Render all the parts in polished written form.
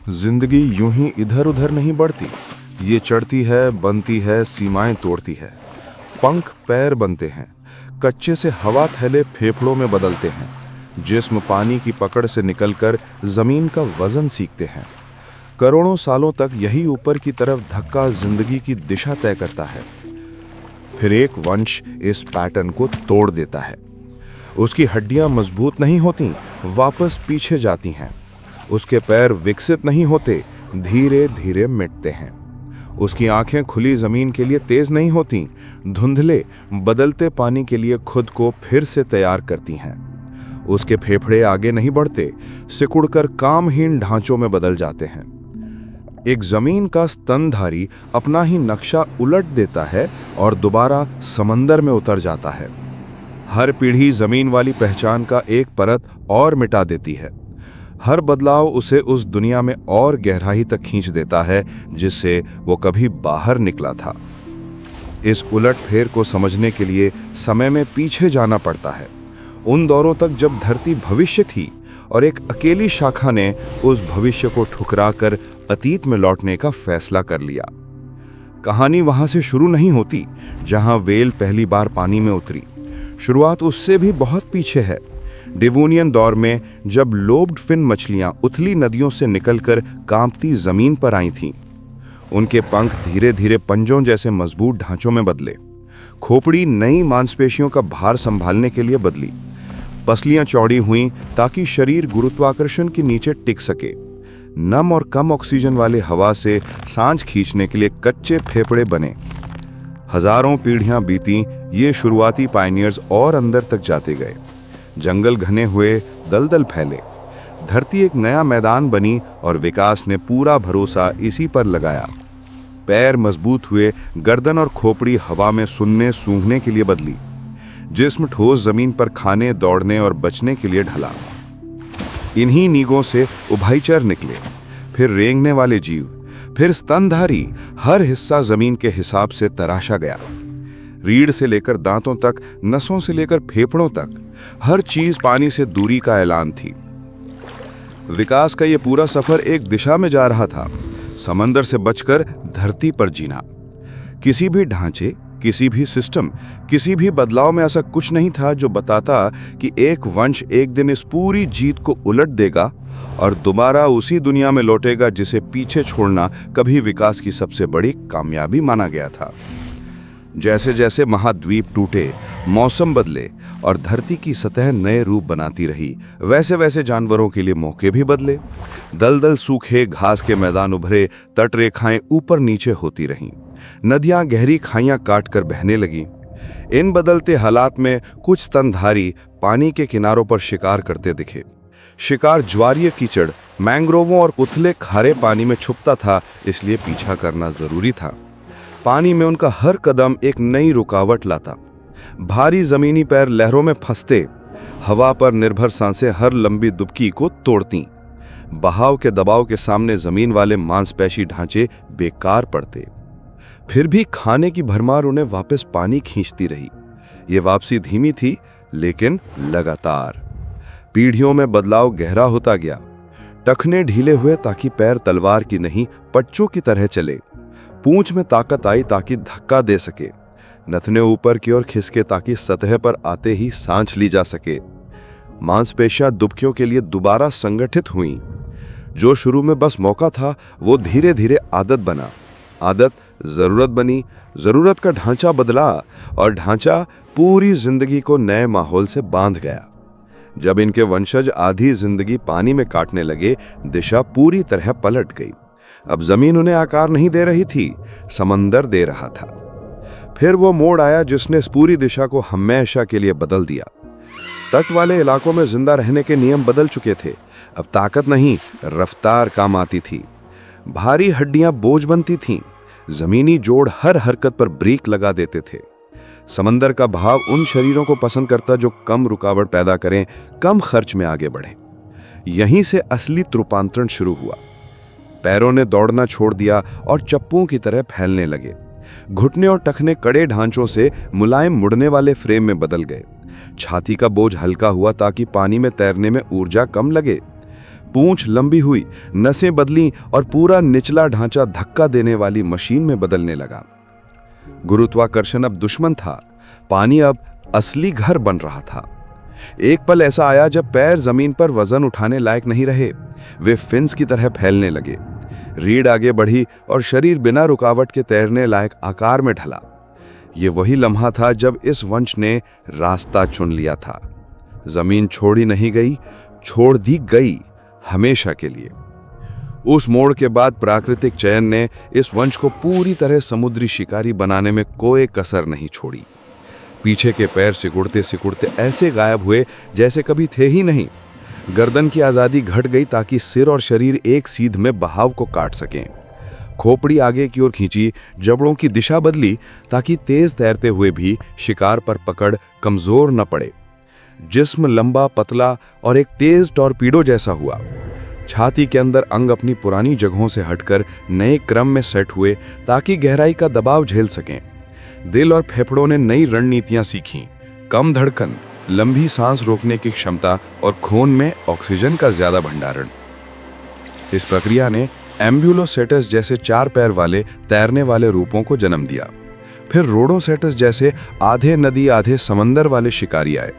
जिंदगी यूं ही इधर उधर नहीं बढ़ती। ये चढ़ती है, बनती है, सीमाएं तोड़ती है। पंख पैर बनते हैं, कच्चे से हवा थैले फेफड़ों में बदलते हैं। जिस्म पानी की पकड़ से निकलकर जमीन का वजन सीखते हैं। करोड़ों सालों तक यही ऊपर की तरफ धक्का जिंदगी की दिशा तय करता है। फिर एक वंश इस पैटर्न को तोड़ देता है। उसकी हड्डियां मजबूत नहीं होती, वापस पीछे जाती हैं। उसके पैर विकसित नहीं होते, धीरे धीरे मिटते हैं। उसकी आंखें खुली जमीन के लिए तेज नहीं होती, धुंधले बदलते पानी के लिए खुद को फिर से तैयार करती हैं। उसके फेफड़े आगे नहीं बढ़ते, सिकुड़कर कामहीन ढांचों में बदल जाते हैं। एक जमीन का स्तनधारी अपना ही नक्शा उलट देता है और दोबारा समंदर में उतर जाता है। हर पीढ़ी जमीन वाली पहचान का एक परत और मिटा देती है। हर बदलाव उसे उस दुनिया में और गहराई तक खींच देता है जिससे वो कभी बाहर निकला था। इस उलट फेर को समझने के लिए समय में पीछे जाना पड़ता है, उन दौरों तक जब धरती भविष्य थी और एक अकेली शाखा ने उस भविष्य को ठुकराकर अतीत में लौटने का फैसला कर लिया। कहानी वहां से शुरू नहीं होती जहां वेल पहली बार पानी में उतरी। शुरुआत उससे भी बहुत पीछे है। डिवोनियन दौर में जब लोब्ड फिन मछलियां उथली नदियों से निकलकर कांपती जमीन पर आई थीं, उनके पंख धीरे धीरे पंजों जैसे मजबूत ढांचों में बदले। खोपड़ी नई मांसपेशियों का भार संभालने के लिए बदली। पसलियां चौड़ी हुईं ताकि शरीर गुरुत्वाकर्षण के नीचे टिक सके। नम और कम ऑक्सीजन वाले हवा से सांस खींचने के लिए कच्चे फेफड़े बने। हजारों पीढ़ियां बीती, ये शुरुआती पायनियर्स और अंदर तक जाते गए। जंगल घने हुए, दलदल फैले, धरती एक नया मैदान बनी और विकास ने पूरा भरोसा इसी पर लगाया। पैर मजबूत हुए, गर्दन और खोपड़ी हवा में सुनने सूंघने के लिए बदली। जिस्म ठोस जमीन पर खाने, दौड़ने और बचने के लिए ढला। इन्हीं नीगों से उभयचर निकले, फिर रेंगने वाले जीव, फिर स्तनधारी। हर हिस्सा जमीन के हिसाब से तराशा गया। रीढ़ से लेकर दांतों तक, नसों से लेकर फेफड़ों तक, हर चीज पानी से दूरी का ऐलान थी। विकास का यह पूरा सफर एक दिशा में जा रहा था, समंदर से बचकर धरती पर जीना। किसी भी ढांचे, किसी भी सिस्टम, किसी भी बदलाव में ऐसा कुछ नहीं था जो बताता कि एक वंश एक दिन इस पूरी जीत को उलट देगा और दोबारा उसी दुनिया में लौटेगा जिसे पीछे छोड़ना कभी विकास की सबसे बड़ी कामयाबी माना गया था। जैसे जैसे महाद्वीप टूटे, मौसम बदले और धरती की सतह नए रूप बनाती रही, वैसे वैसे जानवरों के लिए मौके भी बदले। दलदल सूखे, घास के मैदान उभरे, तटरेखाएं ऊपर नीचे होती रहीं। नदियां गहरी खाइयां काटकर बहने लगीं। इन बदलते हालात में कुछ स्तनधारी पानी के किनारों पर शिकार करते दिखे। शिकार ज्वारीय कीचड़, मैंग्रोवों और उथले खारे पानी में छुपता था, इसलिए पीछा करना जरूरी था। पानी में उनका हर कदम एक नई रुकावट लाता। भारी जमीनी पैर लहरों में फंसते, हवा पर निर्भर सांसें हर लंबी दुबकी को तोड़ती। बहाव के दबाव के सामने जमीन वाले मांसपेशी ढांचे बेकार पड़ते। फिर भी खाने की भरमार उन्हें वापस पानी खींचती रही। ये वापसी धीमी थी, लेकिन लगातार। पीढ़ियों में बदलाव गहरा होता गया। टखने ढीले हुए ताकि पैर तलवार की नहीं, पट्टों की तरह चले। पूंछ में ताकत आई ताकि धक्का दे सके। नथने ऊपर की ओर खिसके ताकि सतह पर आते ही सांस ली जा सके। मांसपेशियां दुबकियों के लिए दोबारा संगठित हुईं। जो शुरू में बस मौका था, वो धीरे धीरे आदत बना। आदत जरूरत बनी, जरूरत का ढांचा बदला और ढांचा पूरी जिंदगी को नए माहौल से बांध गया। जब इनके वंशज आधी जिंदगी पानी में काटने लगे, दिशा पूरी तरह पलट गई। अब जमीन उन्हें आकार नहीं दे रही थी, समंदर दे रहा था। फिर वो मोड़ आया जिसने इस पूरी दिशा को हमेशा के लिए बदल दिया। तट वाले इलाकों में जिंदा रहने के नियम बदल चुके थे। अब ताकत नहीं, रफ्तार काम आती थी। भारी हड्डियां बोझ बनती थीं। जमीनी जोड़ हर हरकत पर ब्रेक लगा देते थे। समंदर का बहाव उन शरीरों को पसंद करता जो कम रुकावट पैदा करें, कम खर्च में आगे बढ़ें। यहीं से असली रूपांतरण शुरू हुआ। पैरों ने दौड़ना छोड़ दिया और चप्पूओं की तरह फैलने लगे। घुटने और टखने कड़े ढांचों से मुलायम मुड़ने वाले फ्रेम में बदल गए। छाती का बोझ हल्का हुआ ताकि पानी में तैरने में ऊर्जा कम लगे। पूंछ लंबी हुई, नसें बदली और पूरा निचला ढांचा धक्का देने वाली मशीन में बदलने लगा। गुरुत्वाकर्षण अब दुश्मन था, पानी अब असली घर बन रहा था। एक पल ऐसा आया जब पैर जमीन पर वजन उठाने लायक नहीं रहे, वे फिन्स की तरह फैलने लगे। रीढ़ आगे बढ़ी और शरीर बिना रुकावट के तैरने लायक आकार में ढला। ये वही लम्हा था जब इस वंश ने रास्ता चुन लिया था। जमीन छोड़ी नहीं गई, छोड़ दी गई, हमेशा के लिए। उस मोड़ के बाद प्राकृतिक चयन ने इस वंश को पूरी तरह समुद्री शिकारी बनाने में कोई कसर नहीं छोड़ी। पीछे के पैर सिकुड़ते सिकुड़ते ऐसे गायब हुए जैसे कभी थे ही नहीं। गर्दन की आज़ादी घट गई ताकि सिर और शरीर एक सीध में बहाव को काट सकें। खोपड़ी आगे की ओर खींची, जबड़ों की दिशा बदली ताकि तेज तैरते हुए भी शिकार पर पकड़ कमजोर न पड़े। जिस्म लंबा पतला और एक तेज टॉर्पीडो जैसा हुआ। छाती के अंदर अंग अपनी पुरानी जगहों से हटकर नए क्रम में सेट हुए ताकि गहराई का दबाव झेल सकें। दिल और फेफड़ों ने नई रणनीतियां सीखीं, कम धड़कन, लंबी सांस रोकने की क्षमता और खून में ऑक्सीजन का ज्यादा भंडारण। इस प्रक्रिया ने एम्ब्यूलोसेटस जैसे 4 पैर वाले तैरने वाले रूपों को जन्म दिया। फिर रोडोसेटस जैसे आधे नदी आधे समंदर वाले शिकारी आए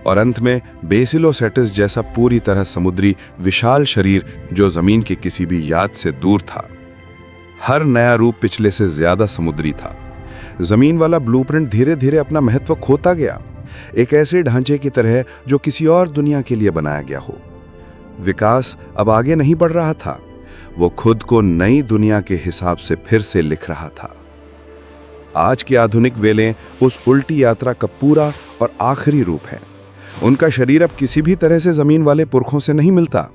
और अंत में बेसिलोसेटस जैसा पूरी तरह समुद्री विशाल शरीर जो जमीन की किसी भी याद से दूर था। हर नया रूप पिछले से ज्यादा समुद्री था। जमीन वाला ब्लूप्रिंट धीरे धीरे अपना महत्व खोता गया, एक ऐसे ढांचे की तरह जो किसी और दुनिया के लिए बनाया गया हो। विकास अब आगे नहीं बढ़ रहा था, वो खुद को नई दुनिया के हिसाब से फिर से लिख रहा था। आज की आधुनिक वेलें उस उल्टी यात्रा का पूरा और आखिरी रूप है। उनका शरीर अब किसी भी तरह से जमीन वाले पुरखों से नहीं मिलता।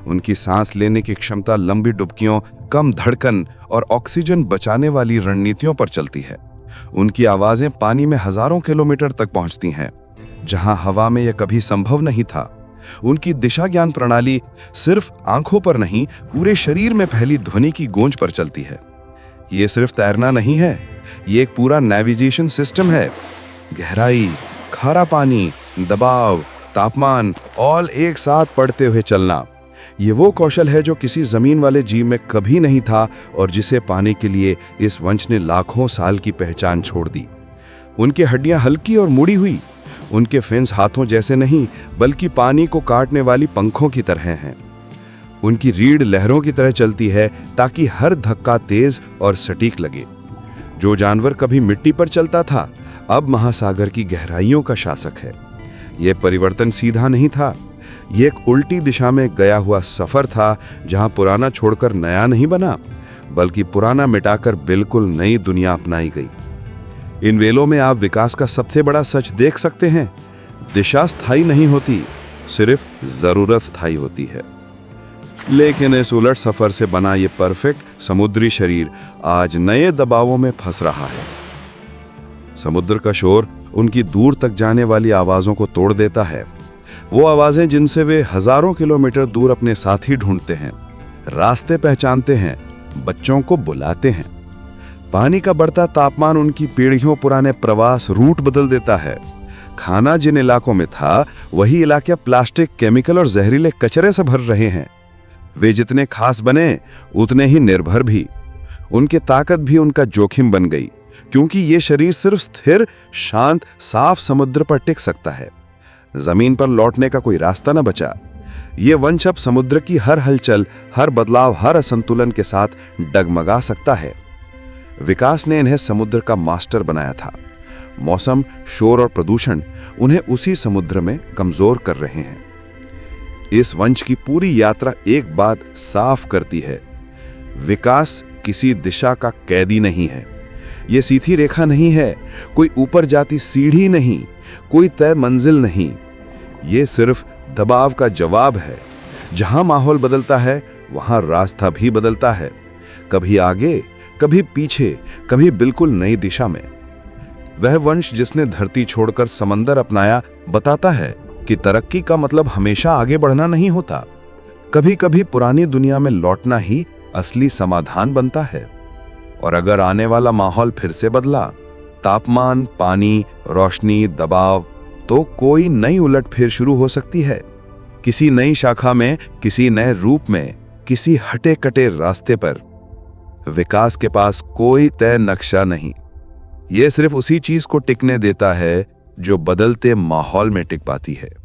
उनकी सांस लेने की क्षमता लंबी डुबकियों, कम धड़कन और ऑक्सीजन बचाने वाली रणनीतियों पर चलती है। उनकी आवाजें पानी में हजारों किलोमीटर तक पहुंचती हैं, जहां हवा में यह कभी संभव नहीं था। उनकी दिशा ज्ञान प्रणाली सिर्फ आंखों पर नहीं, पूरे शरीर में फैली ध्वनि की गूंज पर चलती है। ये सिर्फ तैरना नहीं है, ये एक पूरा नेविगेशन सिस्टम है। गहराई, खारा पानी, दबाव, तापमान ऑल एक साथ पढ़ते हुए चलना, ये वो कौशल है जो किसी जमीन वाले जीव में कभी नहीं था और जिसे पाने के लिए इस वंश ने लाखों साल की पहचान छोड़ दी। उनकी हड्डियां हल्की और मुड़ी हुई, उनके फिन्स हाथों जैसे नहीं बल्कि पानी को काटने वाली पंखों की तरह हैं। उनकी रीढ़ लहरों की तरह चलती है ताकि हर धक्का तेज और सटीक लगे। जो जानवर कभी मिट्टी पर चलता था अब महासागर की गहराइयों का शासक है। यह परिवर्तन सीधा नहीं था, यह एक उल्टी दिशा में गया हुआ सफर था, जहां पुराना छोड़कर नया नहीं बना बल्कि पुराना मिटाकर बिल्कुल नई दुनिया अपनाई गई। इन वेलों में आप विकास का सबसे बड़ा सच देख सकते हैं। दिशा स्थायी नहीं होती, सिर्फ जरूरत स्थायी होती है। लेकिन इस उलट सफर से बना ये परफेक्ट समुद्री शरीर आज नए दबावों में फंस रहा है। समुद्र का शोर उनकी दूर तक जाने वाली आवाजों को तोड़ देता है, वो आवाजें जिनसे वे हजारों किलोमीटर दूर अपने साथी ढूंढते हैं, रास्ते पहचानते हैं, बच्चों को बुलाते हैं। पानी का बढ़ता तापमान उनकी पीढ़ियों पुराने प्रवास रूट बदल देता है। खाना जिन इलाकों में था वही इलाके प्लास्टिक, केमिकल और जहरीले कचरे से भर रहे हैं। वे जितने खास बने उतने ही निर्भर भी। उनकी ताकत भी उनका जोखिम बन गई, क्योंकि ये शरीर सिर्फ स्थिर, शांत, साफ समुद्र पर टिक सकता है। जमीन पर लौटने का कोई रास्ता न बचा। ये वंश अब समुद्र की हर हलचल, हर बदलाव, हर असंतुलन के साथ डगमगा सकता है। विकास ने इन्हें समुद्र का मास्टर बनाया था। मौसम, शोर और प्रदूषण उन्हें उसी समुद्र में कमजोर कर रहे हैं। इस वंश की पूरी यात्रा एक बात साफ करती है, विकास किसी दिशा का कैदी नहीं है। यह सीधी रेखा नहीं है, कोई ऊपर जाती सीढ़ी नहीं, कोई तय मंजिल नहीं। ये सिर्फ दबाव का जवाब है। जहां माहौल बदलता है वहां रास्ता भी बदलता है, कभी आगे, कभी पीछे, कभी बिल्कुल नई दिशा में। वह वंश जिसने धरती छोड़कर समंदर अपनाया बताता है कि तरक्की का मतलब हमेशा आगे बढ़ना नहीं होता। कभी कभी पुरानी दुनिया में लौटना ही असली समाधान बनता है। और अगर आने वाला माहौल फिर से बदला, तापमान, पानी, रोशनी, दबाव, तो कोई नई उलट फिर शुरू हो सकती है। किसी नई शाखा में, किसी नए रूप में, किसी हटे कटे रास्ते पर। विकास के पास कोई तय नक्शा नहीं। यह सिर्फ उसी चीज को टिकने देता है जो बदलते माहौल में टिक पाती है।